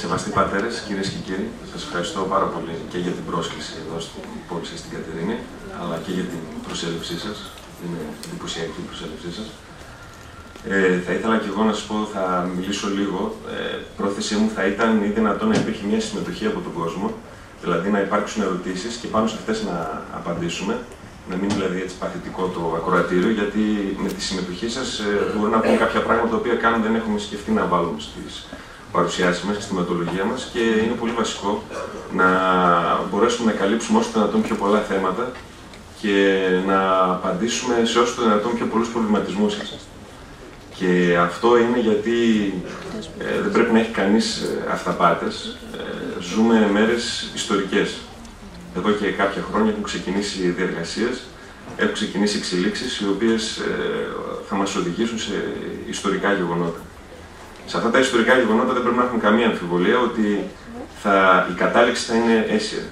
Σεβαστοί πατέρες, κυρίες και κύριοι, σας ευχαριστώ πάρα πολύ και για την πρόσκληση εδώ στην πόλη σας, στην Κατερίνη, αλλά και για την προσέλευσή σας. Είναι εντυπωσιακή η προσέλευσή σας. Θα ήθελα και εγώ να σας πω, θα μιλήσω λίγο. Πρόθεσή μου θα ήταν ή δυνατόν να υπήρχε μια συμμετοχή από τον κόσμο, δηλαδή να υπάρξουν ερωτήσεις και πάνω σε αυτές να απαντήσουμε. Να μην δηλαδή έτσι παθητικό το ακροατήριο, γιατί με τη συμμετοχή σας μπορεί να πούμε κάποια πράγματα τα οποία καν δεν έχουμε σκεφτεί να βάλουμε στις παρουσιάσεις μας, στη θεματολογία μας, και είναι πολύ βασικό να μπορέσουμε να καλύψουμε όσο το δυνατόν πιο πολλά θέματα και να απαντήσουμε σε όσο το δυνατόν πιο πολλούς προβληματισμούς σας. Και αυτό είναι γιατί δεν πρέπει να έχει κανείς αυταπάτες. Ζούμε μέρες ιστορικές. Εδώ και κάποια χρόνια έχουν ξεκινήσει διεργασίες, έχουν ξεκινήσει εξελίξεις οι οποίες θα μας οδηγήσουν σε ιστορικά γεγονότα. Σε αυτά τα ιστορικά γεγονότα δεν πρέπει να έχουμε καμία αμφιβολία ότι η κατάληξη θα είναι αίσια.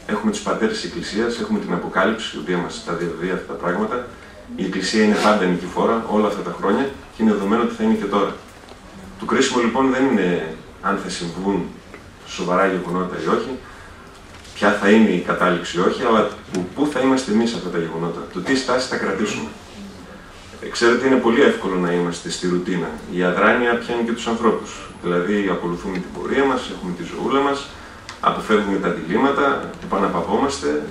Έχουμε τους πατέρες της Εκκλησίας, έχουμε την Αποκάλυψη, η οποία μας τα διαβεβαιεί αυτά τα πράγματα. Η Εκκλησία είναι πάντα νικηφόρα όλα αυτά τα χρόνια και είναι δεδομένο ότι θα είναι και τώρα. Το κρίσιμο λοιπόν δεν είναι αν θα συμβούν σοβαρά γεγονότα ή όχι, ποια θα είναι η κατάληξη ή όχι, αλλά πού θα είμαστε εμείς σε αυτά τα γεγονότα, το τι στάση θα κρατήσουμε. Ξέρετε, είναι πολύ εύκολο να είμαστε στη ρουτίνα. Η αδράνεια πιάνει και τους ανθρώπους. Δηλαδή, ακολουθούμε την πορεία μας, έχουμε τη ζωούλα μας, αποφεύγουμε τα διλήμματα, επαναπαυόμαστε,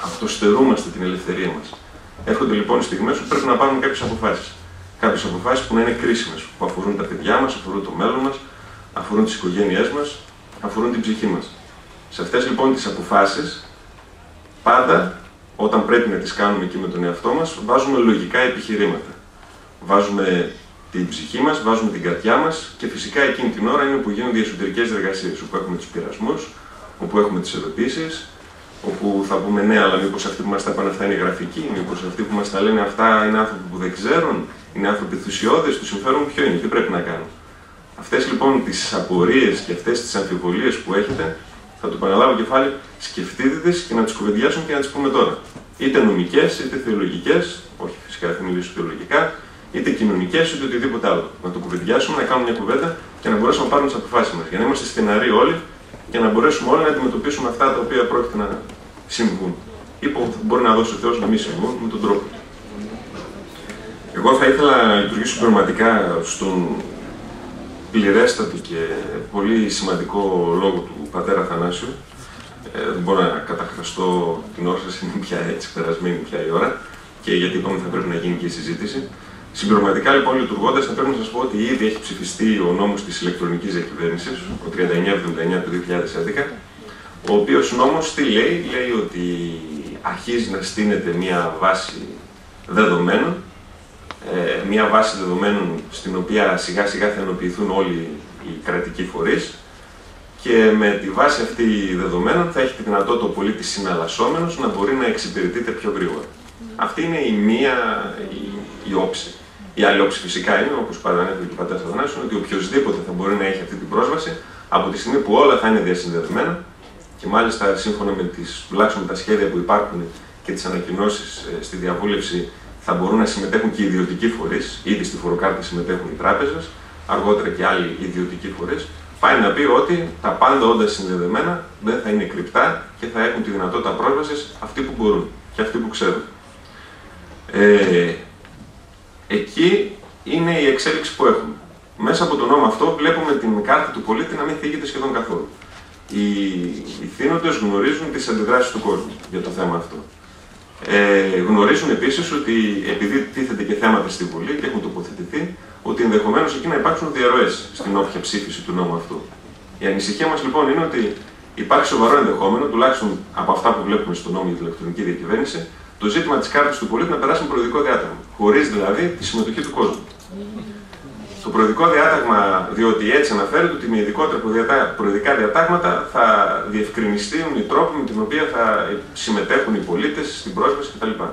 αυτοστερούμαστε την ελευθερία μας. Έρχονται λοιπόν οι στιγμές που πρέπει να πάρουμε κάποιες αποφάσεις. Κάποιες αποφάσεις που να είναι κρίσιμες, που αφορούν τα παιδιά μας, αφορούν το μέλλον μας, αφορούν τις οικογένειές μας, αφορούν την ψυχή μας. Σε αυτές λοιπόν τις αποφάσεις, πάντα, όταν πρέπει να τις κάνουμε εκεί με τον εαυτό μας, βάζουμε λογικά επιχειρήματα. Βάζουμε την ψυχή μας, βάζουμε την καρδιά μας και φυσικά εκείνη την ώρα είναι που γίνονται οι εσωτερικές εργασίες, όπου έχουμε τους πειρασμούς, όπου έχουμε τις ερωτήσεις, όπου θα πούμε ναι, αλλά μήπως αυτοί που μας τα πάνε αυτά είναι γραφικοί, μήπως αυτοί που μας τα λένε αυτά είναι άνθρωποι που δεν ξέρουν, είναι άνθρωποι θουσιώδες, τους συμφέρουν ποιο είναι, τι πρέπει να κάνουν. Αυτές λοιπόν τις απορίες και αυτές τις αμφιβολίες που έχετε, θα το επαναλάβω κεφάλι, σκεφτείτε τις και να τις κουβεντιάσουμε και να τις πούμε τώρα. Είτε νομικές, είτε θεολογικές, όχι φυσικά θα μιλήσω θεολογικά, είτε κοινωνικές, είτε οτιδήποτε άλλο. Να το κουβεντιάσουμε, να κάνουμε μια κουβέντα και να μπορέσουμε να πάρουμε τις αποφάσεις μας. Για να είμαστε στεναροί όλοι και να μπορέσουμε όλοι να αντιμετωπίσουμε αυτά τα οποία πρόκειται να συμβούν. Ή που μπορεί να δώσει ο Θεός να μην συμβούν με τον τρόπο. Εγώ θα ήθελα να λειτουργήσω πραγματικά στον πληρέστατο και πολύ σημαντικό λόγο του πατέρα Αθανάσιου. Δεν μπορώ να καταχραστώ την ώρα σας, είναι πια έτσι περασμένη πια η ώρα και γιατί είπαμε θα πρέπει να γίνει και η συζήτηση. Συμπληρωματικά λοιπόν λειτουργώντας, θα πρέπει να σας πω ότι ήδη έχει ψηφιστεί ο νόμος της ηλεκτρονικής διακυβέρνησης, ο 3979 του 2011, ο οποίος νόμος τι λέει, λέει ότι αρχίζει να στείνεται μια βάση δεδομένων, μια βάση δεδομένων στην οποία σιγά σιγά θα ενοποιηθούν όλοι οι κρατικοί φορείς και με τη βάση αυτή δεδομένων θα έχει τη δυνατότητα ο πολίτης συναλλασσόμενος να μπορεί να εξυπηρετείται πιο γρήγορα. Αυτή είναι η μία η όψη. Η άλλη όψη φυσικά είναι, όπως παρανέφερε και ο πατέρας Αθανάσιος, ότι οποιοδήποτε θα μπορεί να έχει αυτή την πρόσβαση από τη στιγμή που όλα θα είναι διασυνδεδεμένα και μάλιστα σύμφωνα με τουλάχιστον τα σχέδια που υπάρχουν και τις ανακοινώσεις στη διαβούλευση θα μπορούν να συμμετέχουν και οι ιδιωτικοί φορείς. Ήδη στη φοροκάρτα συμμετέχουν οι τράπεζες, αργότερα και άλλοι ιδιωτικοί φορείς. Πάει να πει ότι τα πάντα όντας συνδεδεμένα δεν θα είναι κρυπτά και θα έχουν τη δυνατότητα πρόσβασης αυτοί που μπορούν και αυτοί που ξέρουν. Εκεί είναι η εξέλιξη που έχουμε. Μέσα από τον νόμο αυτό βλέπουμε την κάρτα του πολίτη να μην θίγεται σχεδόν καθόλου. Οι θύνοντες γνωρίζουν τις αντιδράσεις του κόσμου για το θέμα αυτό. Γνωρίζουν επίσης ότι επειδή τίθεται και θέματα στη Βουλή και έχουν τοποθετηθεί, ότι ενδεχομένως εκεί να υπάρξουν διαρροές στην όποια ψήφιση του νόμου αυτού. Η ανησυχία μας λοιπόν είναι ότι υπάρχει σοβαρό ενδεχόμενο, τουλάχιστον από αυτά που βλέπουμε στο νόμο για την ηλεκτρονική διακυβέρνηση, το ζήτημα της κάρτας του πολίτη να περάσει με προεδρικό διάταγμα, χωρίς δηλαδή τη συμμετοχή του κόσμου. Το προεδρικό διάταγμα, διότι έτσι αναφέρεται ότι με ειδικότερα προεδρικά διατάγματα θα διευκρινιστούν οι τρόποι με την οποία θα συμμετέχουν οι πολίτες στην πρόσβαση κτλ.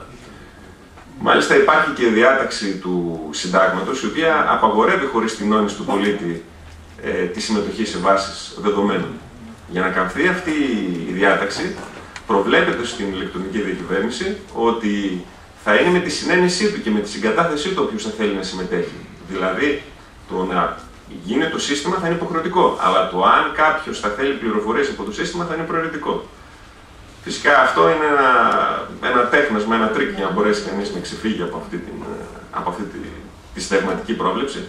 Μάλιστα υπάρχει και διάταξη του συντάγματος, η οποία απαγορεύει χωρίς την νόμιση του πολίτη τη συμμετοχή σε βάσεις δεδομένων. Για να καμφθεί αυτή η διάταξη, προβλέπεται στην ηλεκτρονική διακυβέρνηση ότι θα είναι με τη συνένεσή του και με τη συγκατάθεσή του όποιος θα θέλει να συμμετέχει. Δηλαδή, το να γίνει το σύστημα θα είναι υποχρεωτικό. Αλλά το αν κάποιος θα θέλει πληροφορίες από το σύστημα θα είναι προαιρετικό. Φυσικά αυτό είναι ένα τέχνασμα, ένα τρίκ για να μπορέσει κανείς να ξεφύγει από αυτή τη συνταγματική πρόβλεψη.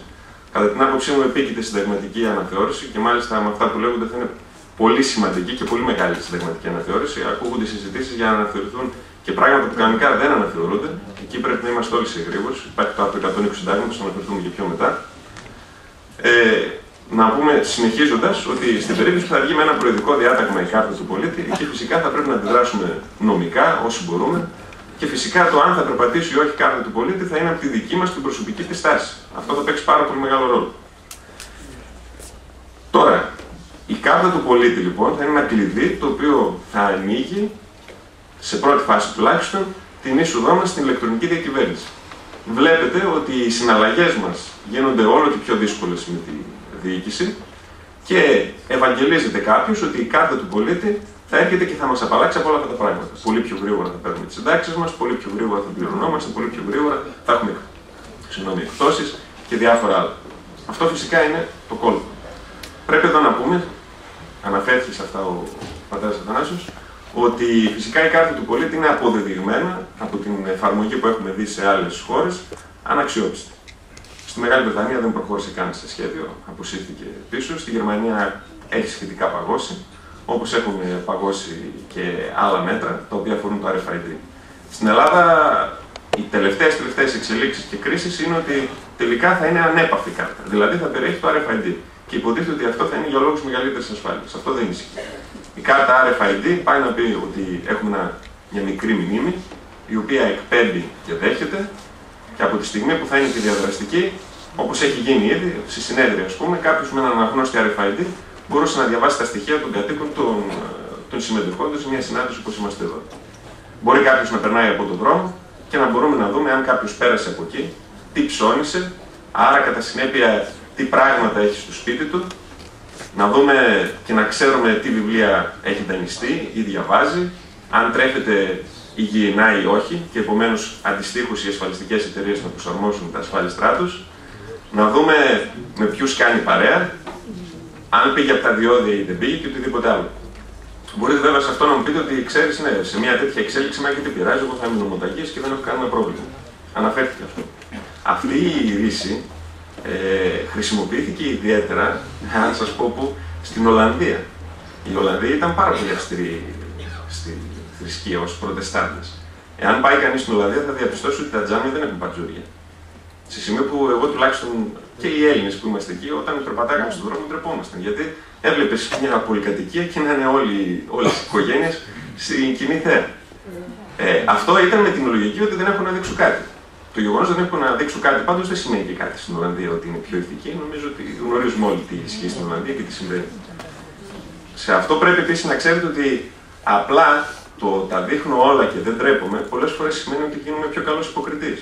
Κατά την άποψή μου, επίκειται συνταγματική αναθεώρηση και μάλιστα με αυτά που λέγονται θα είναι πολύ σημαντική και πολύ μεγάλη συνταγματική αναθεώρηση. Ακούγονται συζητήσεις για να αναθεωρηθούν και πράγματα που κανονικά δεν αναθεωρούνται. Εκεί πρέπει να είμαστε όλοι σε γρήγορους. Υπάρχει το άρθρο 120 συντάγματος, θα αναφερθούμε και πιο μετά. Να πούμε συνεχίζοντας ότι στην περίπτωση που θα βγει με ένα προεδρικό διάταγμα η κάρτα του πολίτη, εκεί φυσικά θα πρέπει να αντιδράσουμε νομικά όσοι μπορούμε και φυσικά το αν θα περπατήσει ή όχι η κάρτα του πολίτη θα είναι από τη δική μας την προσωπική τη στάση. Αυτό θα παίξει πάρα πολύ μεγάλο ρόλο. Τώρα, η κάρτα του πολίτη λοιπόν θα είναι ένα κλειδί το οποίο θα ανοίγει, σε πρώτη φάση τουλάχιστον, την είσοδό μας στην ηλεκτρονική διακυβέρνηση. Βλέπετε ότι οι συναλλαγές μας γίνονται όλο και πιο δύσκολες με τη διοίκηση και ευαγγελίζεται κάποιος ότι η κάρτα του πολίτη θα έρχεται και θα μας απαλλάξει από όλα αυτά τα πράγματα. Πολύ πιο γρήγορα θα παίρνουμε τις συντάξεις μας, πολύ πιο γρήγορα θα πληρωνόμαστε, πολύ πιο γρήγορα θα έχουμε εκπτώσεις και διάφορα άλλα. Αυτό φυσικά είναι το κόλπο. Πρέπει εδώ να πούμε, αναφέρθηκε σε αυτά ο πατέρας Αθανάσιος, ότι φυσικά η κάρτα του πολίτη είναι αποδεδειγμένα από την εφαρμογή που έχουμε δει σε άλλες χώρες αναξιόπιστη. Στη Μεγάλη Βρετανία δεν προχώρησε καν σε σχέδιο, αποσύρθηκε πίσω. Στη Γερμανία έχει σχετικά παγώσει, όπως έχουν παγώσει και άλλα μέτρα τα οποία αφορούν το RFID. Στην Ελλάδα οι τελευταίες εξελίξεις και κρίσεις είναι ότι τελικά θα είναι ανέπαυτη κάρτα. Δηλαδή θα περιέχει το RFID. Και υποτίθεται ότι αυτό θα είναι για λόγους μεγαλύτερης ασφάλειας. Αυτό δεν ισχύει. Η κάρτα RFID πάει να πει ότι έχουμε μια μικρή μνήμη, η οποία εκπέμπει και δέχεται, και από τη στιγμή που θα είναι και διαδραστική, όπως έχει γίνει ήδη, στη συνέδρια, ας πούμε, κάποιος με έναν αναγνώστη RFID μπορούσε να διαβάσει τα στοιχεία των κατοίκων των συμμετεχόντων σε μια συνάντηση όπως είμαστε εδώ. Μπορεί κάποιος να περνάει από τον δρόμο και να μπορούμε να δούμε αν κάποιος πέρασε από εκεί, τι ψώνισε, άρα κατά συνέπεια τι πράγματα έχει στο σπίτι του, να δούμε και να ξέρουμε τι βιβλία έχει δανειστεί ή διαβάζει, αν τρέφεται υγιεινά ή όχι, και επομένως αντιστοίχως οι ασφαλιστικές εταιρείες να προσαρμόσουν τα ασφάλιστρά τους, να δούμε με ποιους κάνει παρέα, αν πήγε από τα διόδια ή δεν πήγε και οτιδήποτε άλλο. Μπορείτε βέβαια σε αυτό να μου πείτε ότι ξέρεις, ναι, σε μια τέτοια εξέλιξη με τι πειράζει, εγώ θα είμαι νομοταγής και δεν έχω κανένα πρόβλημα. Αναφέρθηκε αυτό. Αυτή η ρίση χρησιμοποιήθηκε ιδιαίτερα, αν σας πω που, στην Ολλανδία. Η Ολλανδία ήταν πάρα πολύ αυστηρή στη θρησκεία ως προτεστάντες. Εάν πάει κανείς στην Ολλανδία θα διαπιστώσει ότι τα τζάμια δεν έχουν πατζούρια. Σε σημείο που εγώ τουλάχιστον και οι Έλληνες που είμαστε εκεί, όταν περπατάγαμε στον δρόμο, ντρεπόμασταν. Γιατί έβλεπες μια πολυκατοικία και να είναι όλες οι οικογένειες στην κοινή θέα. Αυτό ήταν με την λογική ότι δεν έχω να δείξω κάτι. Το γεγονός ότι δεν έχω να δείξω κάτι πάντως δεν σημαίνει και κάτι στην Ολλανδία ότι είναι πιο ηθική. Νομίζω ότι γνωρίζουμε όλοι τι ισχύει στην Ολλανδία και τι συμβαίνει. Σε αυτό πρέπει επίσης να ξέρετε ότι απλά το τα δείχνω όλα και δεν τρέπομαι πολλές φορές σημαίνει ότι γίνομαι πιο καλός υποκριτής.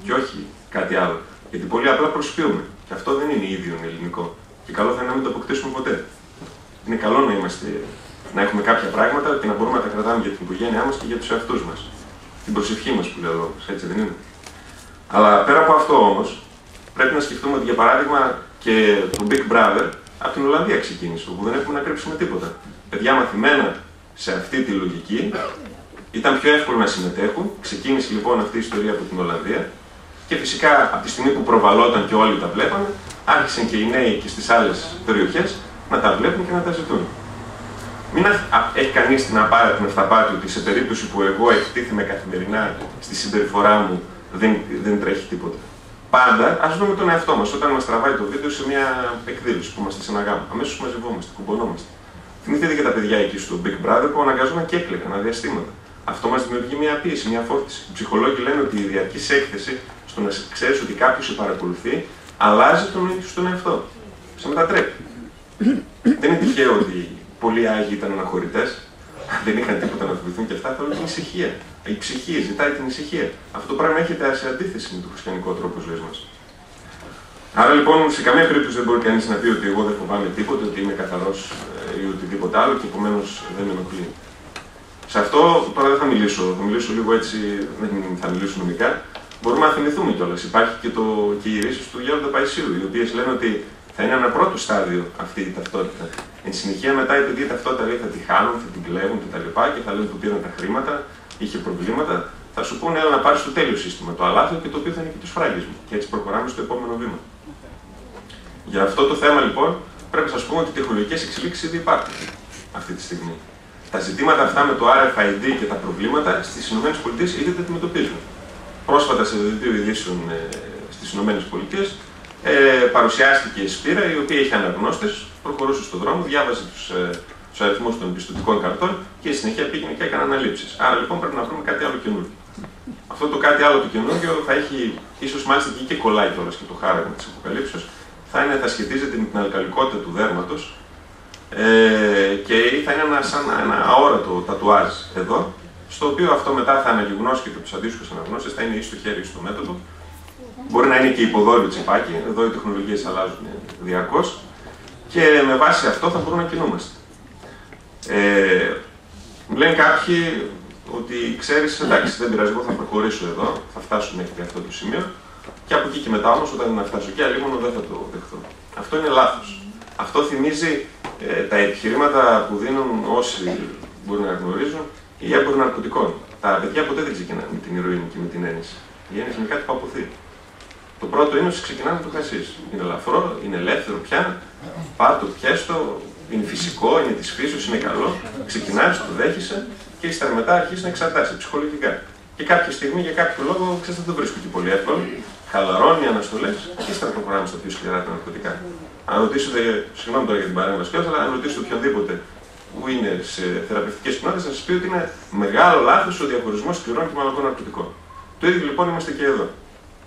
Και όχι κάτι άλλο. Γιατί πολύ απλά προσποιούμε. Και αυτό δεν είναι ίδιο ελληνικό. Και καλό θα είναι να μην το αποκτήσουμε ποτέ. Είναι καλό να έχουμε κάποια πράγματα και να μπορούμε να τα κρατάμε για την οικογένειά μας και για τους εαυτούς μας. Την προσευχή μας που λέω, έτσι δεν είναι. Αλλά πέρα από αυτό όμως, πρέπει να σκεφτούμε ότι για παράδειγμα και το Big Brother από την Ολλανδία ξεκίνησε, όπου δεν έχουμε να κρύψουμε τίποτα. Παιδιά μαθημένα σε αυτή τη λογική, ήταν πιο εύκολο να συμμετέχουν. Ξεκίνησε λοιπόν αυτή η ιστορία από την Ολλανδία και φυσικά από τη στιγμή που προβαλόταν και όλοι τα βλέπανε, άρχισαν και οι νέοι και στις άλλες περιοχές να τα βλέπουν και να τα ζητούν. Μην έχει κανείς την αυταπάτη ότι σε περίπτωση που εγώ εκτίθεμαι καθημερινά στη συμπεριφορά μου δεν τρέχει τίποτα. Πάντα ας δούμε τον εαυτό μας όταν μας τραβάει το βίντεο σε μια εκδήλωση που είμαστε σε ένα γάμο. Αμέσως μαζευόμαστε, κουμπωνόμαστε. Θυμηθείτε και τα παιδιά εκεί στο Big Brother που αναγκαζόταν και έκλαιγαν αδιαστήματα. Αυτό μας δημιουργεί μια πίεση, μια φόρτιση. Οι ψυχολόγοι λένε ότι η διαρκής έκθεση στο να ξέρεις ότι κάποιος σε παρακολουθεί αλλάζει τον ίδιο στον εαυτό. Σε μετατρέπει. Δεν είναι τυχαίο ότι πολλοί Άγιοι ήταν αναχωρητές, δεν είχαν τίποτα να φοβηθούν και αυτά, θέλουν την ησυχία. Η ψυχή ζητάει την ησυχία. Αυτό το πράγμα έχετε σε αντίθεση με τον χριστιανικό τρόπο ζωής μας. Άρα λοιπόν, σε καμία περίπτωση δεν μπορεί κανείς να πει ότι εγώ δεν φοβάμαι τίποτα, ότι είμαι καθαρός ή οτιδήποτε άλλο και επομένως δεν με ενοχλεί. Σε αυτό τώρα δεν θα μιλήσω, θα μιλήσω λίγο έτσι, δεν θα μιλήσω νομικά. Μπορούμε να θυμηθούμε κιόλας. Υπάρχει και οι ρίσεις του Γέροντα Παϊσίου, οι οποίες λένε ότι Θα είναι ένα πρώτο στάδιο αυτή η ταυτότητα. Εν συνεχεία, μετά, επειδή η ταυτότητα λέει θα τη χάνουν, θα την κλέβουν κτλ. Και θα λένε του πήραν τα χρήματα, είχε προβλήματα, θα σου πούνε έλα να πάρει το τέλειο σύστημα, το αλάθειο και το οποίο θα είναι και το σφράγισμα. Και έτσι προχωράμε στο επόμενο βήμα. Για αυτό το θέμα, λοιπόν, πρέπει να σα πούμε ότι οι τεχνολογικές εξελίξεις ήδη υπάρχουν αυτή τη στιγμή. Τα ζητήματα αυτά με το RFID και τα προβλήματα στις ΗΠΑ ήδη τα αντιμετωπίζουν. Πρόσφατα σε δελτίο ειδήσεων στις ΗΠΑ παρουσιάστηκε η Σπύρα, η οποία είχε αναγνώστες, προχωρούσε στον δρόμο, διάβαζε τους αριθμούς των πιστωτικών καρτών και στη συνέχεια πήγαινε και έκανε αναλήψεις. Άρα λοιπόν πρέπει να βρούμε κάτι άλλο καινούργιο. Αυτό το κάτι άλλο το καινούργιο θα έχει, ίσως μάλιστα και κολλάει κιόλας και το χάραγμα της αποκαλύψεως, θα σχετίζεται με την αλκαλικότητα του δέρματος και θα είναι σαν ένα αόρατο τατουάζ εδώ, στο οποίο αυτό μετά θα αναγυγνώσει και από τους αντίστοιχους αναγνώστες, θα είναι ή στο χέρι ή στο μέτωπο. Μπορεί να είναι και υποδόριο τσιπάκι, εδώ οι τεχνολογίες αλλάζουν διαρκώς και με βάση αυτό θα μπορούμε να κινούμαστε. Λένε κάποιοι ότι ξέρεις, εντάξει, δεν πειράζει, εγώ θα προχωρήσω εδώ, θα φτάσω μέχρι αυτό το σημείο και από εκεί και μετά όμως, όταν να φτάσω και αλλήμον, δεν θα το δεχθώ. Αυτό είναι λάθος. Αυτό θυμίζει τα επιχειρήματα που δίνουν όσοι μπορεί να γνωρίζουν οι έμποροι ναρκωτικών. Τα παιδιά ποτέ δεν ξεκινάνε με την ηρωίνη και με την ένεση. Η ένεση είναι κάτι που αποθεί. Το πρώτο είναι ότι ξεκινάμε το χασίς. Είναι ελαφρό, είναι ελεύθερο πια, πάρ' το, πιέστο, είναι φυσικό, είναι της φύσης, είναι καλό. Ξεκινάς, το δέχεσαι και ύστερα μετά αρχίζει να εξαρτάσαι ψυχολογικά. Και κάποια στιγμή για κάποιο λόγο, ξέρετε, δεν το βρίσκω και πολύ εύκολο. Χαλαρώνει οι αναστολές και ύστερα προχωράμε στα πιο σκληρά τα ναρκωτικά. Αν ρωτήσετε, συγγνώμη τώρα για την παρέμβαση κιόλας, αλλά αν ρωτήσετε οποιονδήποτε που είναι σε θεραπευτικές κοινότητες, θα σας πει ότι είναι μεγάλο λάθος ο διαχωρισμός σκληρών και μαλακών ναρκωτικών. Το ίδιο λοιπόν είμαστε και εδώ.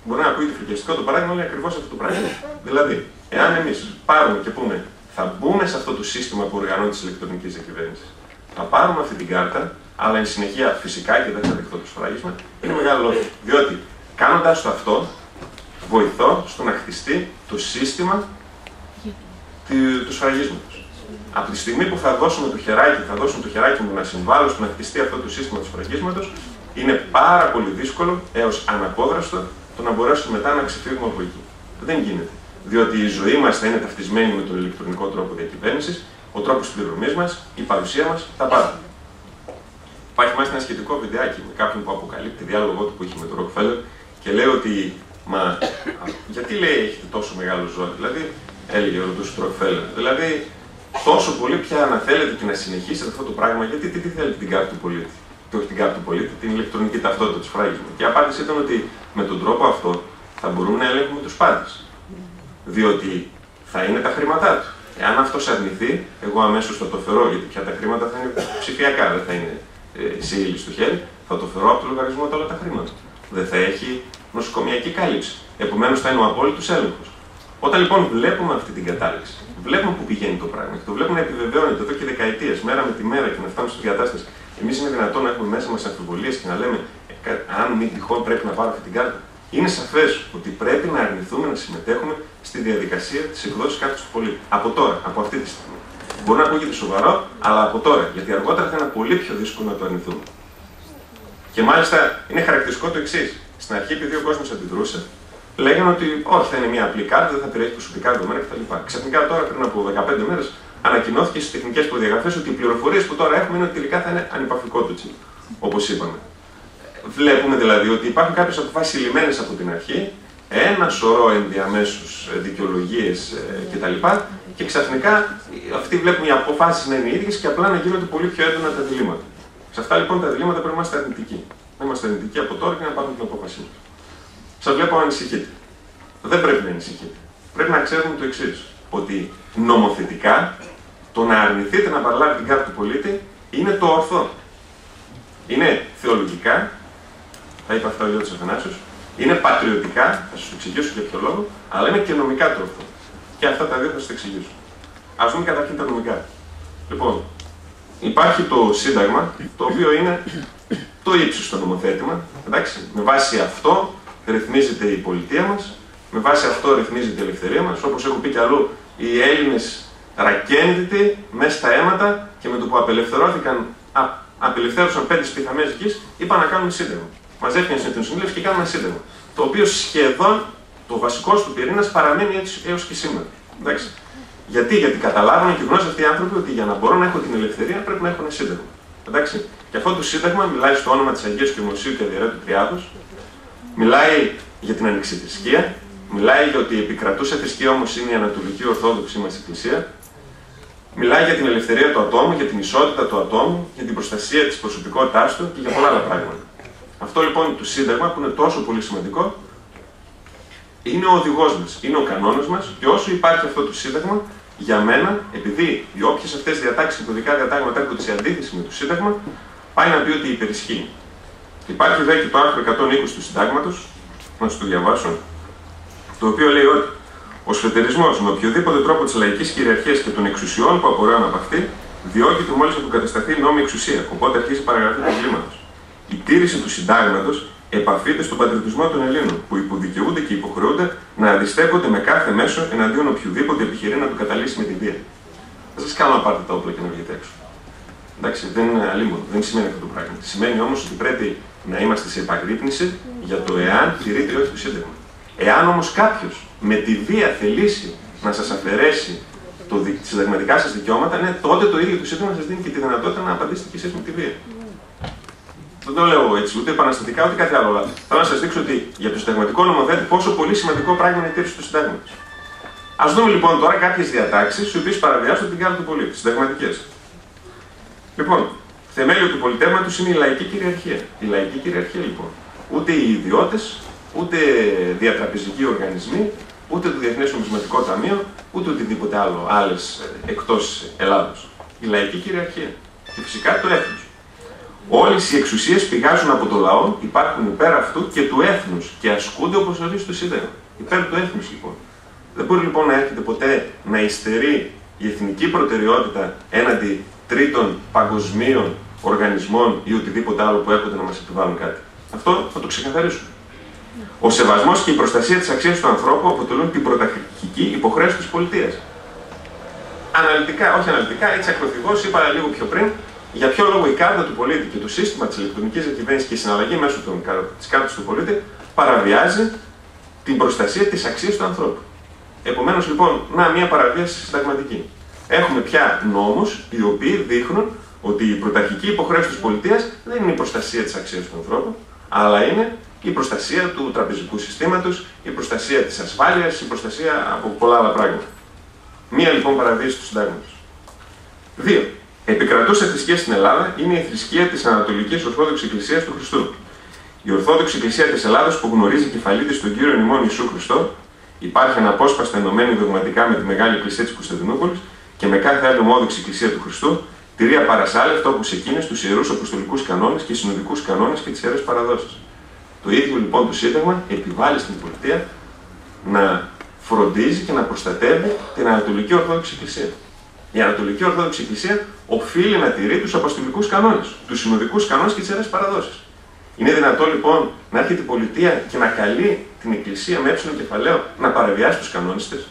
Μπορεί να ακούγεται φρικιαστικό το παράδειγμα, αλλά είναι ακριβώς αυτό το πράγμα. Δηλαδή, εάν εμείς πάρουμε και πούμε, θα μπούμε σε αυτό το σύστημα που οργανώνει τη ηλεκτρονική διακυβέρνηση, θα πάρουμε αυτή την κάρτα, αλλά εν συνεχεία φυσικά και δεν θα δεχτώ το σφράγισμα, είναι μεγάλο λόγο. Διότι κάνοντας το αυτό, βοηθώ στο να χτιστεί το σύστημα του σφραγίσματος. Από τη στιγμή που θα δώσουμε το χεράκι μου να συμβάλλω στο να χτιστεί αυτό το σύστημα του σφραγίσματος, είναι πάρα πολύ δύσκολο έως αναπόδραστο το να μπορέσουμε μετά να ξεφύγουμε από εκεί. Δεν γίνεται. Διότι η ζωή μας θα είναι ταυτισμένη με τον ηλεκτρονικό τρόπο διακυβέρνησης, ο τρόπος πληρωμής μας, η παρουσία μας, τα πάντα. Υπάρχει μάλιστα ένα σχετικό βιντεάκι με κάποιον που αποκαλύπτει διάλογο του που είχε με τον Rockefeller και λέει ότι, μα γιατί λέει έχετε τόσο μεγάλο ζώο, δηλαδή, έλεγε ο ρωτούσε του Rockefeller, δηλαδή τόσο πολύ πια να θέλετε και να συνεχίσετε αυτό το πράγμα, γιατί τι θέλετε την κάρτα του πολίτη. Και όχι την κάρτα του πολίτη, την ηλεκτρονική ταυτότητα του σφράγισμα. Και η απάντηση ήταν ότι με τον τρόπο αυτό θα μπορούμε να ελέγχουμε τους πάντες. Διότι θα είναι τα χρήματά του. Εάν αυτό αρνηθεί, εγώ αμέσως θα το φερώ, γιατί πια τα χρήματα θα είναι ψηφιακά, δεν θα είναι σε ύλη στο χέρι, θα το φερώ από το λογαριασμό του όλα τα χρήματα. Δεν θα έχει νοσοκομιακή κάλυψη. Επομένως θα είναι ο απόλυτος έλεγχος. Όταν λοιπόν βλέπουμε αυτή την κατάληξη, βλέπουμε που πηγαίνει το πράγμα και το βλέπουμε να επιβεβαιώνεται εδώ και δεκαετίες, μέρα με τη μέρα και να φτάνουμε στην κατάσταση, εμείς είναι δυνατόν να έχουμε μέσα μας αμφιβολίες και να λέμε, αν μην τυχόν πρέπει να πάρω αυτή την κάρτα. Είναι σαφές ότι πρέπει να αρνηθούμε να συμμετέχουμε στη διαδικασία της εκδόσης κάρτας του πολίτη. Από τώρα, από αυτή τη στιγμή. Μπορεί να ακούγεται σοβαρό, αλλά από τώρα, γιατί αργότερα θα είναι πολύ πιο δύσκολο να το αρνηθούμε. Και μάλιστα είναι χαρακτηριστικό το εξής. Στην αρχή, επειδή ο κόσμος αντιδρούσε, λέγανε ότι όχι, θα είναι μια απλή κάρτα, δεν θα περιέχει προσωπικά δεδομένα κτλ. Ξαφνικά τώρα, πριν από 15 μέρες, ανακοινώθηκε στις τεχνικές προδιαγραφές ότι οι πληροφορίες που τώρα έχουμε είναι ότι τελικά θα είναι ανυπαφικό το τσίπ, όπως είπαμε. Βλέπουμε δηλαδή ότι υπάρχουν κάποιες αποφάσεις λυμμένες από την αρχή, ένα σωρό ενδιαμέσους δικαιολογίες κτλ. Και ξαφνικά αυτοί βλέπουν οι αποφάσεις να είναι οι ίδιες και απλά να γίνονται πολύ πιο έντονα τα διλήμματα. Σε αυτά λοιπόν τα διλήμματα πρέπει να είμαστε αρνητικοί. Να είμαστε αρνητικοί από τώρα και να πάρουμε την απόφασή μας. Σας βλέπω να ανησυχείτε. Δεν πρέπει να ανησυχείτε. Πρέπει να ξέρουμε το εξής. Ότι νομοθετικά το να αρνηθείτε να παραλάβει την κάρτα του πολίτη είναι το ορθό. Είναι θεολογικά, θα είπα αυτά ο Γιώργος Αθανάσιος, είναι πατριωτικά, θα σας το εξηγήσω για ποιο λόγο, αλλά είναι και νομικά το ορθό. Και αυτά τα δύο θα σας τα εξηγήσω. Ας δούμε καταρχήν τα νομικά. Λοιπόν, υπάρχει το Σύνταγμα, το οποίο είναι το ύψιστο νομοθέτημα. Εντάξει, με βάση αυτό ρυθμίζεται η πολιτεία μας, με βάση αυτό ρυθμίζεται η ελευθερία μας. Όπως έχω πει κι αλλού, οι Έλληνες ρακέντητοι μέσα στα αίματα και με το που απελευθέρωσαν 5 σπιθαμές γης, είπαν να κάνουν σύνταγμα. Μαζεύτηκαν στην συνέλευση και κάνουν ένα σύνταγμα. Το οποίο σχεδόν το βασικό του πυρήνας παραμένει έτσι έως και σήμερα. Εντάξει. Γιατί καταλάβουν και γνώριζαν αυτοί οι άνθρωποι ότι για να μπορώ να έχω την ελευθερία πρέπει να έχω ένα σύνταγμα. Εντάξει. Και αυτό το σύνταγμα μιλάει στο όνομα της Αγίας Κυρμοσίου και Αδιαιρέτου Τριάδος, μιλάει για την ανεξιθρησκεία, μιλάει για ότι η επικρατούσα θρησκεία όμως είναι η Ανατολική Ορθόδοξη μας Εκκλησία, μιλάει για την ελευθερία του ατόμου, για την ισότητα του ατόμου, για την προστασία της προσωπικότητάς του και για πολλά άλλα πράγματα. Αυτό λοιπόν το σύνταγμα που είναι τόσο πολύ σημαντικό είναι ο οδηγός μας, είναι ο κανόνας μας και όσο υπάρχει αυτό το σύνταγμα, για μένα, επειδή οι όποιες αυτές διατάξεις και κωδικά διατάγματα έρχονται σε αντίθεση με το σύνταγμα, πάει να πει ότι υπερισχύει. Υπάρχει βέβαια και το άρθρο 120 του συντάγματος, να σας το διαβάσω, το οποίο λέει ότι ο σφετερισμός με οποιοδήποτε τρόπο της λαϊκής κυριαρχίας και των εξουσιών που απορρέουν από αυτή, διώκεται μόλις αποκατασταθεί η νόμιμη εξουσία. Οπότε αρχίζει η παραγραφή του εγκλήματος. Η τήρηση του συντάγματος επαφείται στον πατριωτισμό των Ελλήνων, που υποδικαιούνται και υποχρεούνται να αντιστέκονται με κάθε μέσο εναντίον οποιοδήποτε επιχειρεί να του καταλύσει με τη βία. Δεν σας κάνω να πάρετε τα όπλα και να βγείτε έξω. Εντάξει, δεν είναι αλίμονο, δεν σημαίνει αυτό το πράγμα. Σημαίνει όμως ότι πρέπει να είμαστε σε επαγρύπνηση για το εάν τηρείται ή όχι το Σύνταγμα. Εάν όμως κάποιος με τη βία θελήσει να σας αφαιρέσει τα συνταγματικά σας δικαιώματα, ναι, τότε το ίδιο το Σύνταγμα σας δίνει και τη δυνατότητα να απαντήσετε κι εσείς με τη βία. Δεν το λέω έτσι, ούτε επαναστατικά ούτε κάτι άλλο. Αλλά θέλω να σας δείξω ότι για το συνταγματικό νομοθέτη πόσο πολύ σημαντικό πράγμα είναι η τήρηση του συντάγματος. Ας δούμε λοιπόν τώρα κάποιες διατάξεις, οι οποίες παραβιάζουν την κάρτα του πολίτη, συνταγματικές. Λοιπόν, θεμέλιο του πολιτεύματος είναι η λαϊκή κυριαρχία. Η λαϊκή κυριαρχία λοιπόν. Ούτε οι ιδιώτες, ούτε διατραπεζικοί οργανισμοί, ούτε το Διεθνές Νομισματικό Ταμείο, ούτε οτιδήποτε άλλο, άλλες εκτός Ελλάδος. Η λαϊκή κυριαρχία. Και φυσικά το έθνος. Όλες οι εξουσίες πηγάζουν από το λαό, υπάρχουν υπέρ αυτού και του έθνους και ασκούνται όπως ορίζει το Σύνταγμα. Υπέρ του έθνους λοιπόν. Δεν μπορεί λοιπόν να έρχεται ποτέ να υστερεί η εθνική προτεραιότητα έναντι τρίτων παγκοσμίων οργανισμών ή οτιδήποτε άλλο που έρχονται να μας επιβάλλουν κάτι. Αυτό θα το ξεκαθαρίσουμε. Ο σεβασμός και η προστασία της αξίας του ανθρώπου αποτελούν την πρωταρχική υποχρέωση της πολιτείας. Αναλυτικά, όχι αναλυτικά, έτσι ακροθυγώς είπα λίγο πιο πριν, για ποιο λόγο η κάρτα του πολίτη και το σύστημα της ηλεκτρονικής διακυβέρνησης και η συναλλαγή μέσω της κάρτας του πολίτη παραβιάζει την προστασία της αξίας του ανθρώπου. Επομένως, λοιπόν, μια παραβίαση συνταγματική. Έχουμε πια νόμους οι οποίοι δείχνουν ότι η πρωταρχική υποχρέωση της πολιτείας δεν είναι η προστασία της αξίας του ανθρώπου, αλλά είναι η προστασία του τραπεζικού συστήματος, η προστασία της ασφάλειας, η προστασία από πολλά άλλα πράγματα. Μία λοιπόν παραβίαση του συντάγματος. 2. Επικρατούσα θρησκεία στην Ελλάδα είναι η θρησκεία της Ανατολικής Ορθόδοξης Εκκλησίας του Χριστού. Η Ορθόδοξη Εκκλησία της Ελλάδος που γνωρίζει κεφαλή της τον Κύριον ημών Ιησού Χριστό, υπάρχει αναπόσπαστα ενωμένη δογματικά με τη Μεγάλη Εκκλησία της Κωνσταντινούπολης και με κάθε άλλη ομόδοξη Εκκλησία του Χριστού, τηρεί απαρασάλευτα όπως εκείνες τους ιερούς αποστολικούς κανόνες και συνοδικούς κανόνες και τις ιερές παραδόσεις. Το ίδιο λοιπόν το Σύνταγμα επιβάλλει στην πολιτεία να φροντίζει και να προστατεύει την Ανατολική Ορθόδοξη Εκκλησία. Η Ανατολική Ορθόδοξη Εκκλησία οφείλει να τηρεί τους αποστολικούς κανόνες, τους συνοδικούς κανόνες και τις ιερές παραδόσεις. Είναι δυνατό λοιπόν να έρχεται η πολιτεία και να καλεί την Εκκλησία με έψιλο κεφαλαίο να παραβιάσει τους κανόνες της?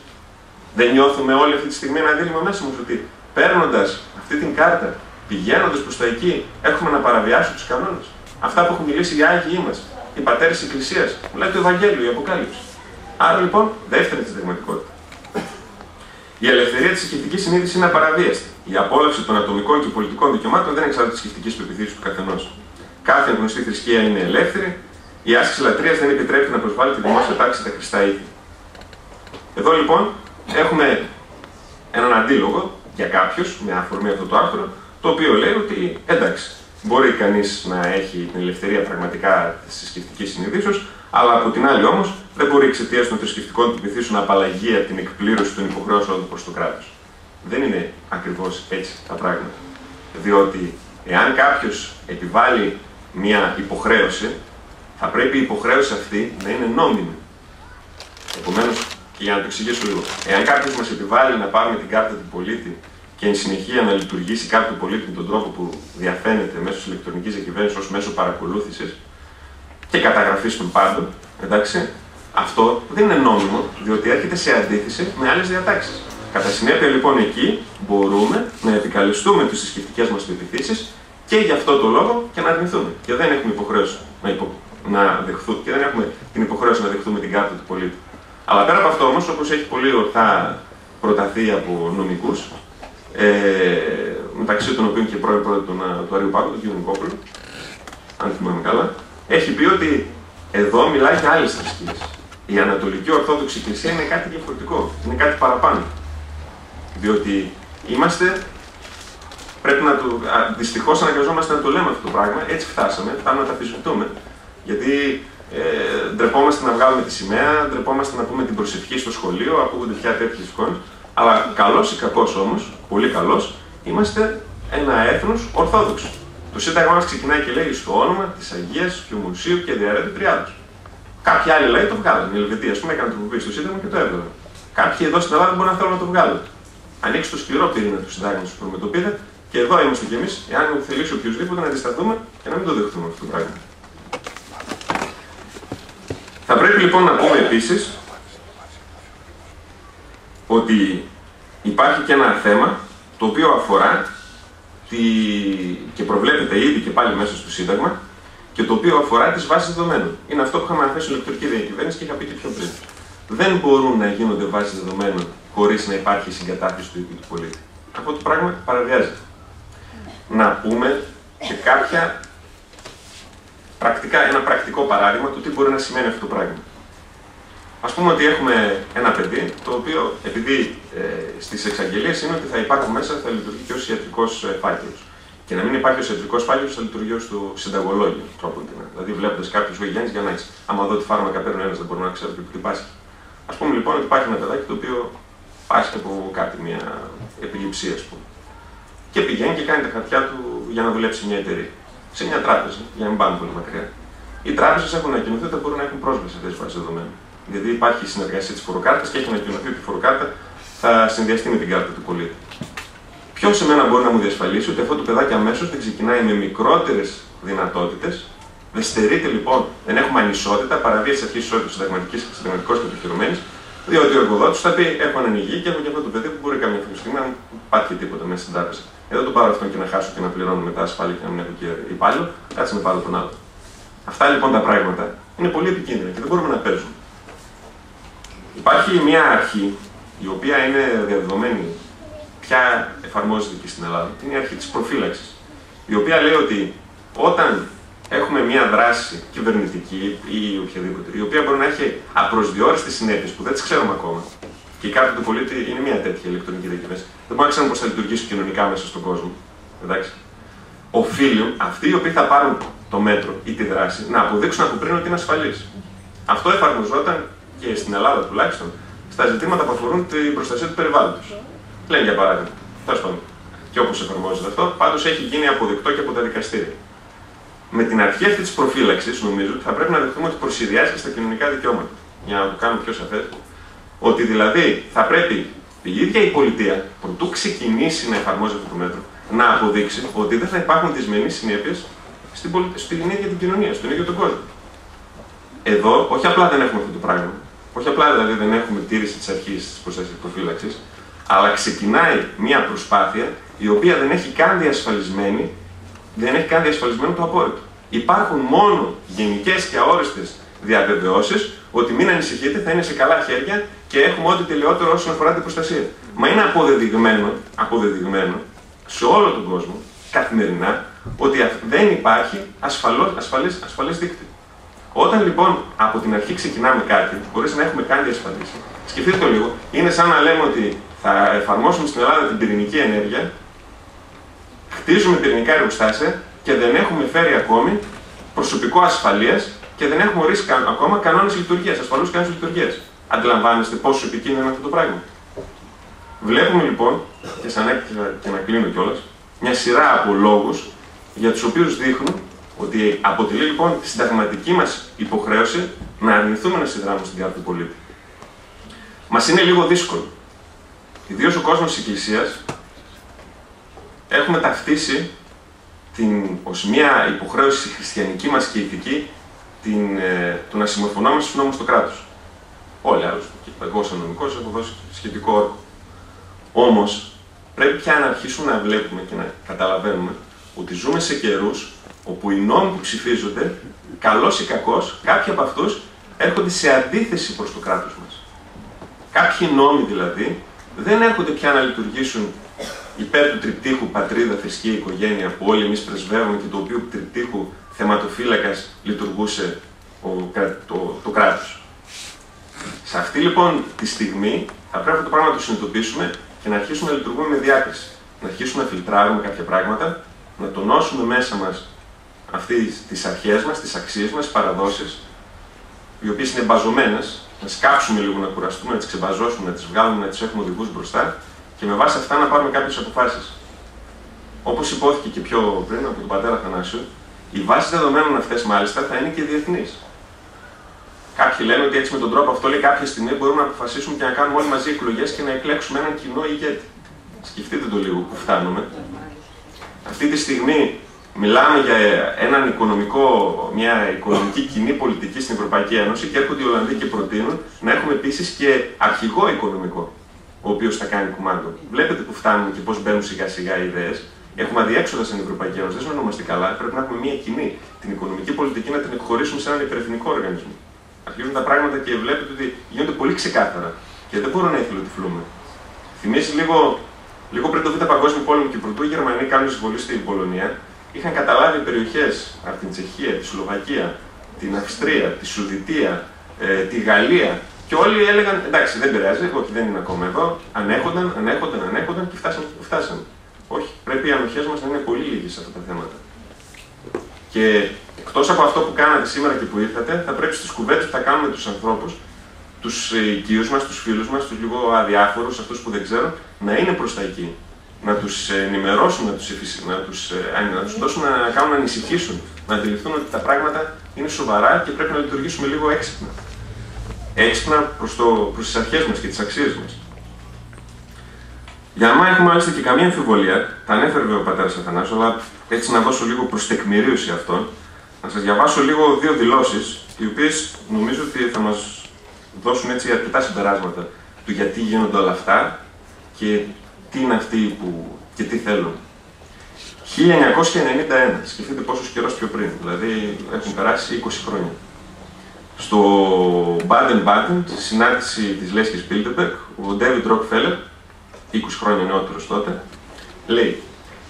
Δεν νιώθουμε όλη αυτή τη στιγμή ένα δίλημμα μέσα μας ότι παίρνοντας αυτή την κάρτα, πηγαίνοντας προς τα εκεί, έχουμε να παραβιάσουμε τους κανόνες? Αυτά που έχουν μιλήσει οι Άγιοι μας, οι πατέρες της Εκκλησίας, μιλάει το Ευαγγέλιο, η Αποκάλυψη. Άρα λοιπόν, δεύτερη τη συνταγματικότητα. Η ελευθερία της θρησκευτικής συνείδησης είναι απαραβίαστη. Η απόλαυση των ατομικών και πολιτικών δικαιωμάτων δεν εξαρτάται τη θρησκευτική πεποιθήσης του καθενός. Κάθε γνωστή θρησκεία είναι ελεύθερη. Η άσκηση λατρείας δεν επιτρέπει να προσβάλλει τη δημόσια τάξη τα χρηστά ήθη. Εδώ λοιπόν έχουμε έναν αντίλογο για κάποιους, με αφορμή αυτό το άρθρο, το οποίο λέει ότι εντάξει, μπορεί κανείς να έχει την ελευθερία πραγματικά της θρησκευτικής συνειδήσεως, αλλά από την άλλη όμως δεν μπορεί εξαιτίας των θρησκευτικών του πεποιθήσεων να απαλλαγεί από την εκπλήρωση των υποχρεώσεων του προς το κράτος. Δεν είναι ακριβώς έτσι τα πράγματα. Διότι εάν κάποιος επιβάλλει μια υποχρέωση, θα πρέπει η υποχρέωση αυτή να είναι νόμιμη. Επομένως, και για να το εξηγήσω λίγο, εάν κάποιος μας επιβάλλει να πάρουμε την κάρτα του πολίτη και εν συνεχεία να λειτουργήσει η κάρτα του πολίτη με τον τρόπο που διαφαίνεται μέσω της ηλεκτρονικής διακυβέρνησης ως μέσο παρακολούθησης και καταγραφής των πάντων, εντάξει, αυτό δεν είναι νόμιμο, διότι έρχεται σε αντίθεση με άλλες διατάξεις. Κατά συνέπεια, λοιπόν, εκεί μπορούμε να επικαλεστούμε τις θρησκευτικές μας πεποιθήσεις και γι' αυτό το λόγο και να αρνηθούμε. Και δεν έχουμε υποχρέωση να δεχθούμε, και δεν έχουμε την υποχρέωση να δεχθούμε την κάρτα του πολίτη. Αλλά πέρα από αυτό όμως, όπως έχει πολύ ορθά προταθεί από νομικούς, μεταξύ των οποίων και πρώην πρόεδρο του Αριού Πάγου, τον κ. Νικόπουλο, αν θυμάμαι καλά, έχει πει ότι εδώ μιλάει για άλλες θρησκείες. Η Ανατολική Ορθόδοξη Εκκλησία είναι κάτι διαφορετικό, είναι κάτι παραπάνω. Διότι πρέπει να το. Δυστυχώς αναγκαζόμαστε να το λέμε αυτό το πράγμα, έτσι φτάνουμε να τα αμφισβητούμε. Γιατί ντρεπόμαστε να βγάλουμε τη σημαία, ντρεπόμαστε να πούμε την προσευχή στο σχολείο, ακούγονται πια τέτοιες εικόνες. Αλλά καλός ή κακός όμως, πολύ καλός, είμαστε ένα έθνος Ορθόδοξο. Το Σύνταγμα μας ξεκινάει και λέει στο όνομα της Αγίας Φιωμουσίου και Διαρέτου Τριάδος. Κάποιοι άλλοι λαοί το βγάλαν. Η Ελβετία, ας πούμε, έκανε τροποποίηση στο Σύνταγμα και το έβγαλε. Κάποιοι εδώ στην Ελλάδα μπορεί να θέλουν να το βγάλουν. Ανοίξει το σκληρό πυρήνα του Συντάγματος που προμετωπίζετε και εδώ είμαστε κι εμείς, εάν θελήσει οποιοδήποτε να αντισταθούμε και να μην το δεχτούμε αυτό το πράγμα. Θα πρέπει λοιπόν να πούμε επίσης ότι υπάρχει και ένα θέμα το οποίο αφορά και προβλέπεται ήδη και πάλι μέσα στο Σύνταγμα και το οποίο αφορά τις βάσεις δεδομένων. Είναι αυτό που είχαμε αναφέρει στην ηλεκτρονική διακυβέρνηση και είχα πει και πιο πριν. Δεν μπορούν να γίνονται βάσεις δεδομένων χωρίς να υπάρχει συγκατάθεση του ίδιου του πολίτη. Αυτό το πράγμα παραβιάζεται. Να πούμε και ένα πρακτικό παράδειγμα του τι μπορεί να σημαίνει αυτό το πράγμα. Ας πούμε ότι έχουμε ένα παιδί, το οποίο επειδή στις εξαγγελίες είναι ότι θα υπάρχουν μέσα, θα λειτουργεί και ως ιατρικός φάκελος. Και να μην υπάρχει ως ιατρικός φάκελος, θα λειτουργεί ως το συνταγολόγιο τρόπο. Δηλαδή, βλέποντας κάποιους Γιάννης για να έχεις. Άμα δω τι φάρμακα παίρνει ένας, δεν μπορούμε να ξέρουμε τι πάσχει. Ας πούμε λοιπόν ότι υπάρχει ένα παιδάκι το οποίο πάσχει από κάτι, μια επιληψία, ας πούμε. Και πηγαίνει και κάνει τα χαρτιά του για να δουλέψει σε μια εταιρεία. Σε μια τράπεζα, για να μην πάμε πολύ μακριά. Οι τράπεζες έχουν ανακοινωθεί ότι μπορούν να έχουν πρόσβαση σε αυτές τις βάσεις δεδομένων. Γιατί υπάρχει συνεργασία της φοροκάρτας και έχει ανακοινωθεί ότι η φοροκάρτα θα συνδυαστεί με την κάρτα του πολίτη. Ποιος εμένα μπορεί να μου διασφαλίσει ότι αυτό το παιδάκι αμέσως δεν ξεκινάει με μικρότερες δυνατότητες, δεν στερείται λοιπόν, δεν έχουμε ανισότητα, παραβίαση της αρχής της ισότητας συνταγματικός κατοχυρωμένης, διότι ο εργοδότης θα πει: έχω έναν υγιή και έχω και αυτό το παιδί που μπορεί καμιά στιγμή να μην πάθει τίποτα μέσα στην τράπεζα. Εδώ το πάρω αυτόν και να χάσω και να πληρώνω μετά ασφάλεια και να μην έχω και υπάλληλο, κάτσε να πάρω τον άλλο. Αυτά λοιπόν τα πράγματα είναι πολύ επικίνδυνα και δεν μπορούμε να παίζουμε. Υπάρχει μια αρχή η οποία είναι διαδεδομένη, πια εφαρμόζεται και στην Ελλάδα, είναι η αρχή της προφύλαξης. Η οποία λέει ότι όταν έχουμε μια δράση κυβερνητική ή οποιαδήποτε, η οποία μπορεί να έχει απροσδιόριστες συνέπειες που δεν τις ξέρουμε ακόμα, και η κάρτα του πολίτη είναι μια τέτοια ηλεκτρονική διακυβέρνηση, δεν μπορούμε να ξέρουμε πώς θα λειτουργήσει κοινωνικά μέσα στον κόσμο. Εντάξει. Οφείλουν αυτοί οι οποίοι θα πάρουν το μέτρο ή τη δράση να αποδείξουν από πριν ότι είναι ασφαλής. Αυτό εφαρμοζόταν και στην Ελλάδα τουλάχιστον στα ζητήματα που αφορούν την προστασία του περιβάλλοντος. Λένε για παράδειγμα, τέλος πάντων, και όπως εφαρμόζεται αυτό, πάντως έχει γίνει αποδεκτό και από τα δικαστήρια. Με την αρχή αυτή της προφύλαξης, νομίζω ότι θα πρέπει να δεχτούμε ότι προσυδειάζει και στα κοινωνικά δικαιώματα. Για να το κάνουμε πιο σαφές, ότι δηλαδή θα πρέπει η ίδια η πολιτεία, προτού ξεκινήσει να εφαρμόζει αυτό το μέτρο, να αποδείξει ότι δεν θα υπάρχουν δυσμενείς συνέπειες στην ίδια την κοινωνία, στον ίδιο τον κόσμο. Εδώ, όχι απλά δεν έχουμε αυτό το πράγμα, όχι απλά δηλαδή δεν έχουμε τήρηση της αρχής της προστασίας προφύλαξης, αλλά ξεκινάει μια προσπάθεια η οποία δεν έχει καν διασφαλισμένο το απόρριτο. Υπάρχουν μόνο γενικές και αόριστες διαβεβαιώσεις ότι μην ανησυχείτε, θα είναι σε καλά χέρια και έχουμε ό,τι τελειότερο όσον αφορά την προστασία. Μα είναι αποδεδειγμένο σε όλο τον κόσμο, καθημερινά, ότι δεν υπάρχει ασφαλές δίκτυο. Όταν λοιπόν από την αρχή ξεκινάμε κάτι, χωρίς να έχουμε καν διασφαλίσει, σκεφτείτε το λίγο, είναι σαν να λέμε ότι θα εφαρμόσουμε στην Ελλάδα την πυρηνική ενέργεια, χτίζουμε πυρηνικά εργοστάσια και δεν έχουμε φέρει ακόμη προσωπικό ασφαλείας και δεν έχουμε ορίσει ακόμα κανόνες λειτουργίας, ασφαλούς κανόνες λειτουργίας. Αντιλαμβάνεστε πόσο επικίνδυνο είναι αυτό το πράγμα. Βλέπουμε λοιπόν, και να κλείνω κιόλας, μια σειρά από λόγους για τους οποίους δείχνουν ότι αποτελεί λοιπόν τη συνταγματική μας υποχρέωση να αρνηθούμε να συνδράμουμε στην κάρτα του πολίτη. Μας είναι λίγο δύσκολο. Ιδίως ο κόσμος της Εκκλησίας έχουμε ταυτίσει ως μια υποχρέωση χριστιανική μας και ηθική το να συμμορφωνόμαστε στους νόμους του κράτους. Όλοι άλλους. Εγώ σαν νομικός έχω δώσει σχετικό όρκο. Όμως πρέπει πια να αρχίσουμε να βλέπουμε και να καταλαβαίνουμε ότι ζούμε σε καιρούς όπου οι νόμοι που ψηφίζονται, καλός ή κακός, κάποιοι από αυτούς έρχονται σε αντίθεση προς το κράτος μας. Κάποιοι νόμοι δηλαδή δεν έρχονται πια να λειτουργήσουν υπέρ του τριπτύχου πατρίδα, θρησκεία, οικογένεια που όλοι εμείς πρεσβεύουμε και το οποίο τριπτύχου θεματοφύλακας λειτουργούσε το κράτος. Σε αυτή λοιπόν τη στιγμή θα πρέπει αυτό το πράγμα να το συνειδητοποιήσουμε και να αρχίσουμε να λειτουργούμε με διάκριση. Να αρχίσουμε να φιλτράρουμε κάποια πράγματα, να τονώσουμε μέσα μας αυτές τις αρχές μας, τις αξίες μας, τις παραδόσεις, οι οποίες είναι μπαζωμένες, να σκάψουμε λίγο, να κουραστούμε, να τις ξεμπαζώσουμε, να τις βγάλουμε, να τις έχουμε οδηγούς μπροστά και με βάση αυτά να πάρουμε κάποιες αποφάσεις. Όπως υπόθηκε και πιο πριν από τον πατέρα Θανάσιο, οι βάσεις δεδομένων αυτές μάλιστα θα είναι και διεθνείς. Κάποιοι λένε ότι έτσι με τον τρόπο αυτό, λέει, κάποια στιγμή μπορούμε να αποφασίσουμε και να κάνουμε όλοι μαζί εκλογές και να εκλέξουμε έναν κοινό ηγέτη. Σκεφτείτε το λίγο που φτάνουμε. Αυτή τη στιγμή μιλάμε για μια οικονομική κοινή πολιτική στην Ευρωπαϊκή Ένωση και έρχονται οι Ολλανδοί και προτείνουν να έχουμε επίσης και αρχηγό οικονομικό, ο οποίος θα κάνει κουμάντο. Βλέπετε που φτάνουμε και πώς μπαίνουν σιγά σιγά οι ιδέες. Έχουμε αδιέξοδα στην Ευρωπαϊκή Ένωση, δεν συνεννοούμαστε καλά. Πρέπει να έχουμε μια κοινή. Την οικονομική πολιτική να την εκχωρήσουμε σε έναν υπερεθνικό οργανισμό. Αρχίζουν τα πράγματα και βλέπετε ότι γίνονται πολύ ξεκάθαρα και δεν μπορούμε να εθελοτυφλούμε. Θυμίζει λίγο πριν το Β' Παγκόσμιο Πόλεμο και πρωτού οι Γερμανοί κάνουν εισβολή στην Πολωνία, είχαν καταλάβει περιοχές από την Τσεχία, τη Σλοβακία, την Αυστρία, τη Σουδητία, τη Γαλλία και όλοι έλεγαν εντάξει, δεν πειράζει, όχι, δεν είναι ακόμα εδώ. Ανέχονταν και φτάσαν που φτάσαν. Όχι, πρέπει οι ανοχές μας να είναι πολύ λίγες σε αυτά τα θέματα. Και εκτός από αυτό που κάνατε σήμερα και που ήρθατε, θα πρέπει στις κουβέντες που θα κάνουμε τους ανθρώπους, τους οικείους μας, τους φίλους μας, τους λίγο αδιάφορους, αυτούς που δεν ξέρουν, να είναι προς τα εκεί. Να τους ενημερώσουν, να τους δώσουν να κάνουν να ανησυχήσουν, να αντιληφθούν ότι τα πράγματα είναι σοβαρά και πρέπει να λειτουργήσουμε λίγο έξυπνα. Έξυπνα προς τις αρχές μας και τις αξίες μας. Για να μην έχουμε μάλιστα και καμία αμφιβολία, τα ανέφερε ο πατέρας Αθανάσιος, αλλά έτσι να δώσω λίγο προς τεκμηρίωση αυτών, να σας διαβάσω λίγο δύο δηλώσεις, οι οποίες νομίζω ότι θα μας δώσουν έτσι αρκετά συμπεράσματα του γιατί γίνονται όλα αυτά και τι είναι αυτοί και τι θέλουν. 1991, σκεφτείτε πόσος καιρός πιο πριν, δηλαδή έχουν περάσει 20 χρόνια. Στο Baden-Baden, στη συνάντηση της Λέσχης Bilderberg, ο David Rockefeller, 20 χρόνια νεότερος τότε, λέει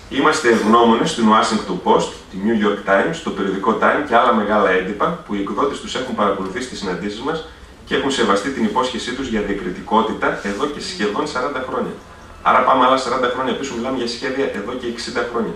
«Είμαστε ευγνώμονες στην Washington Post, τη New York Times, το περιοδικό Time και άλλα μεγάλα έντυπα που οι εκδότες τους έχουν παρακολουθήσει τις συναντήσεις μας και έχουν σεβαστεί την υπόσχεσή τους για διακριτικότητα εδώ και σχεδόν 40 χρόνια. Άρα πάμε άλλα 40 χρόνια πίσω, μιλάμε για σχέδια εδώ και 60 χρόνια.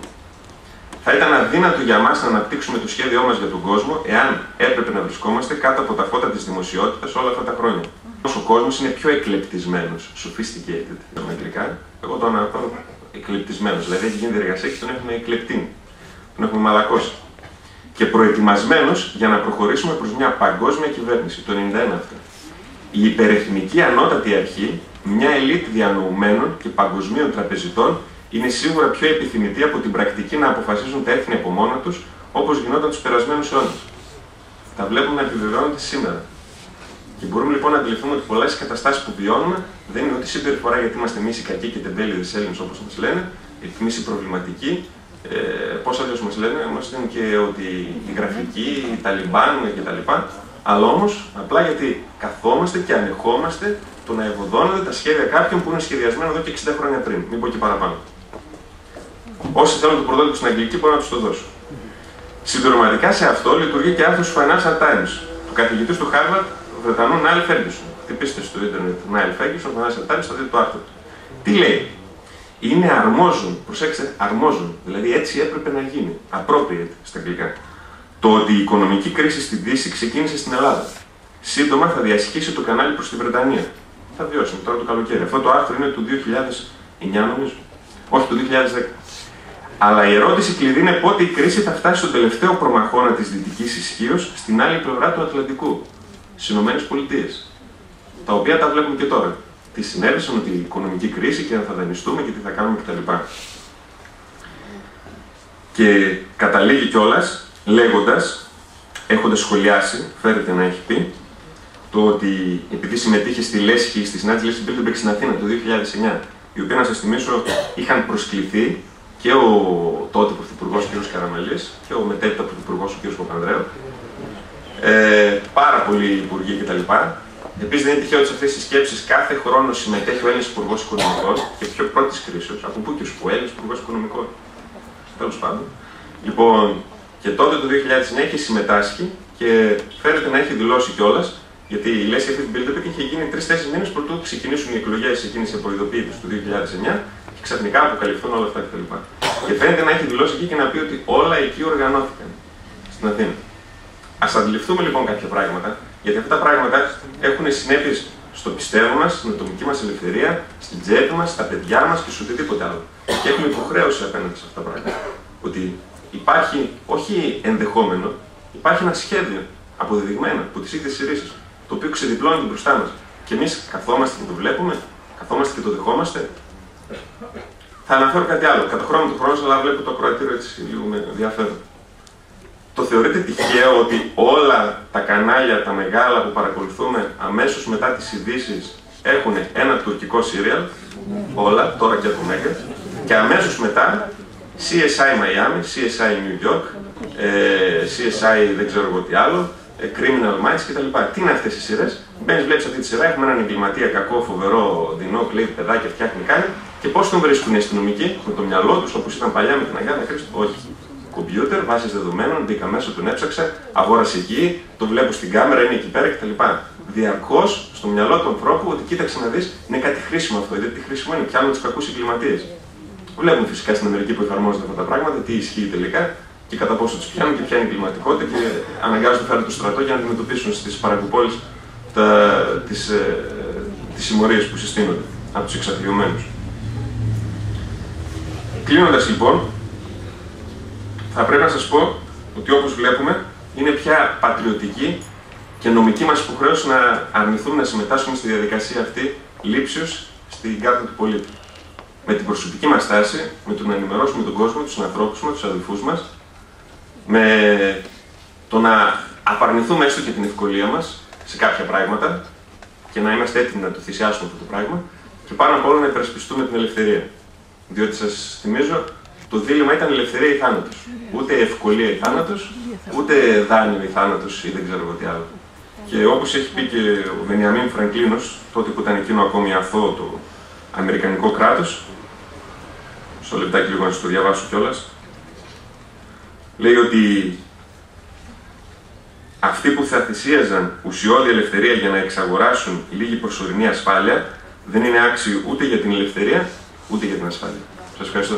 Θα ήταν αδύνατο για μας να αναπτύξουμε το σχέδιό μας για τον κόσμο, εάν έπρεπε να βρισκόμαστε κάτω από τα φώτα της δημοσιότητας όλα αυτά τα χρόνια. Ο κόσμος είναι πιο εκλεπτισμένος, sophisticated με αγγλικά, εγώ το αναφέρω εκλεπτισμένος, δηλαδή έχει γίνει διεργασία και τον έχουμε εκλεπτίνει, τον έχουμε μαλακώσει. Και προετοιμασμένος για να προχωρήσουμε προς μια παγκόσμια κυβέρνηση, το 1991 αυτό. Η υπερεθνική ανώτατη αρχή, μια ελίτ διανοουμένων και παγκοσμίων τραπεζιτών, είναι σίγουρα πιο επιθυμητή από την πρακτική να αποφασίζουν τα έθνη από μόνα τους, όπως γινόταν τους περασμένους αιώνες. Τα βλέπουμε να επιβεβαιώνονται σήμερα. Και μπορούμε λοιπόν να αντιληφθούμε ότι πολλές καταστάσεις που βιώνουμε δεν είναι ούτε συμπεριφορά γιατί είμαστε εμείς οι κακοί και τεμπέληδες Έλληνες όπως μας λένε, εμείς οι προβληματικοί. Πώς αλλιώς μας λένε, μας λένε και ότι οι γραφικοί, οι Ταλιμπάν κτλ. Αλλά όμως απλά γιατί καθόμαστε και ανεχόμαστε το να ευωδώνονται τα σχέδια κάποιων που είναι σχεδιασμένα εδώ και 60 χρόνια πριν. Μην πω και παραπάνω. Όσοι θέλουν το πρωτότυπο στην αγγλική μπορώ να τους το δώσω. Συμπληρωματικά σε αυτό λειτουργεί και άρθρο του Financial Times, του καθηγητή του Harvard, του Βρετανού Νάιλ Φέργκισον. Χτυπήστε στο ίντερνετ Νάιλ Φέργκισον, Financial Times, θα δείτε το άρθρο του. Τι λέει? Είναι αρμόζουν, προσέξτε, αρμόζουν, δηλαδή έτσι έπρεπε να γίνει, appropriate στα αγγλικά, το ότι η οικονομική κρίση στη Δύση ξεκίνησε στην Ελλάδα. Σύντομα θα διασχίσει το κανάλι προς τη Βρετανία. Θα βιώσουμε τώρα το καλοκαίρι. Αυτό το άρθρο είναι του 2009 νομίζω, όχι του 2010. Αλλά η ερώτηση κλειδί είναι πότε η κρίση θα φτάσει στον τελευταίο προμαχώνα της δυτικής ισχύως στην άλλη πλευρά του Ατλαντικού, στις ΗΠΑ. Τα οποία τα βλέπουμε και τώρα. Τι συνέβησαν, ότι η οικονομική κρίση και αν θα δανειστούμε και τι θα κάνουμε κτλ. Και καταλήγει κιόλας λέγοντας, έχοντας σχολιάσει, φέρεται να έχει πει, το ότι επειδή συμμετείχε στη Λέσχη, στη συνάντηση Λέσχη Bilderberg στην Αθήνα το 2009, η οποία να σας θυμίσω είχαν προσκληθεί και ο τότε πρωθυπουργός κ. Καραμανλής και ο μετέπειτα πρωθυπουργός κ. Παπανδρέου, πάρα πολλοί υπουργοί κτλ. Επίσης, δεν είναι τυχαίο ότι σε αυτές τις σκέψεις κάθε χρόνο συμμετέχει ο Έλληνας Υπουργός Οικονομικών και πιο πρώτης κρίσεως. Από πού και σου πω, Έλληνας Υπουργός Οικονομικών. Τέλος πάντων. Λοιπόν, και τότε το 2009 έχει συμμετάσχει και φαίνεται να έχει δηλώσει κιόλας, γιατί η λέξη αυτή την Bilderberg είχε γίνει 3-4 μήνες πρωτού ξεκινήσουν οι εκλογές εκείνες οι αποειδοποίητες του 2009 και ξαφνικά αποκαλυφθούν όλα αυτά κτλ. Και φαίνεται να έχει δηλώσει εκεί και να πει ότι όλα εκεί οργανώθηκαν στην Αθήνα. Ας αντιληφθούμε λοιπόν κάποια πράγματα, γιατί αυτά τα πράγματα έχουν συνέπειες στο πιστεύω μας, στην ατομική μας ελευθερία, στην τσέπη μας, στα παιδιά μας και σε οτιδήποτε άλλο. Και έχουμε υποχρέωση απέναντι σε αυτά τα πράγματα. Ότι υπάρχει, όχι ενδεχόμενο, υπάρχει ένα σχέδιο αποδεδειγμένο από τις ίδιες τις ρίζες, το οποίο ξεδιπλώνει μπροστά μας. Και εμείς καθόμαστε και το βλέπουμε, καθόμαστε και το δεχόμαστε. Θα αναφέρω κάτι άλλο. Κατά χρόνο του χρόνου, αλλά βλέπω το ακροατήριο έτσι λίγο με ενδιαφέρον. Το θεωρείτε τυχαίο ότι όλα τα κανάλια, τα μεγάλα που παρακολουθούμε αμέσως μετά τις ειδήσεις έχουν ένα τουρκικό σύριαλ, όλα, τώρα και το Μέγκα, και αμέσως μετά CSI Miami, CSI New York, CSI δεν ξέρω εγώ τι άλλο, Criminal Minds κτλ. Τι είναι αυτές οι σειρές? Μπαίνεις, βλέπεις αυτή τη σειρά, έχουμε έναν εγκληματία κακό, φοβερό, δεινό, κλέβει παιδάκια, φτιάχνει, κάνει, και πώς τον βρίσκουν οι αστυνομικοί? Με το μυαλό τους, όπως ήταν παλιά με την Αγιάτα Κρίστου? Όχι. Κομπιούτερ, βάσεις δεδομένων, μπήκα μέσα, τον έψαξα, αγόρασε εκεί, το βλέπω στην κάμερα, είναι εκεί πέρα κτλ. Διαρκώς στο μυαλό του ανθρώπου ότι κοίταξε να δεις, είναι κάτι χρήσιμο αυτό. Γιατί τι χρήσιμο είναι, πιάνουν τους κακούς εγκληματίες. Βλέπουμε φυσικά στην Αμερική που εφαρμόζονται αυτά τα πράγματα, τι ισχύει τελικά και κατά πόσο τους πιάνουν και ποια είναι η εγκληματικότητα και αναγκάζονται να φέρουν το στρατό για να αντιμετωπίσουν στις παρακουπόλεις τις συμμορίες που συστήνονται από τους εξαθλιωμένους. Κλείνοντας λοιπόν, θα πρέπει να σας πω ότι όπως βλέπουμε είναι πια πατριωτική και νομική μας υποχρέωση να αρνηθούμε να συμμετάσχουμε στη διαδικασία αυτή λήψεως στην κάρτα του πολίτη. Με την προσωπική μας στάση, με το να ενημερώσουμε τον κόσμο, τους ανθρώπους μας, τους αδελφούς μας, με το να απαρνηθούμε έστω και την ευκολία μας σε κάποια πράγματα και να είμαστε έτοιμοι να το θυσιάσουμε αυτό το πράγμα και πάνω απ' όλα να υπερασπιστούμε την ελευθερία. Διότι σας θυμίζω, το δίλημμα ήταν ελευθερία ή θάνατος. Ούτε ευκολία ή θάνατος, ούτε δάνειο ή θάνατος ή δεν ξέρω εγώ τι άλλο. Και όπως έχει πει και ο Βενιαμίν Φραγκλίνος, τότε που ήταν εκείνο ακόμη αθώο το αμερικανικό κράτος, στο λεπτάκι λίγο να σας το διαβάσω κιόλας, λέει ότι αυτοί που θα θυσίαζαν ουσιώδη ελευθερία για να εξαγοράσουν λίγη προσωρινή ασφάλεια, δεν είναι άξιοι ούτε για την ελευθερία, ούτε για την ασφάλεια. Σας ευχαριστώ.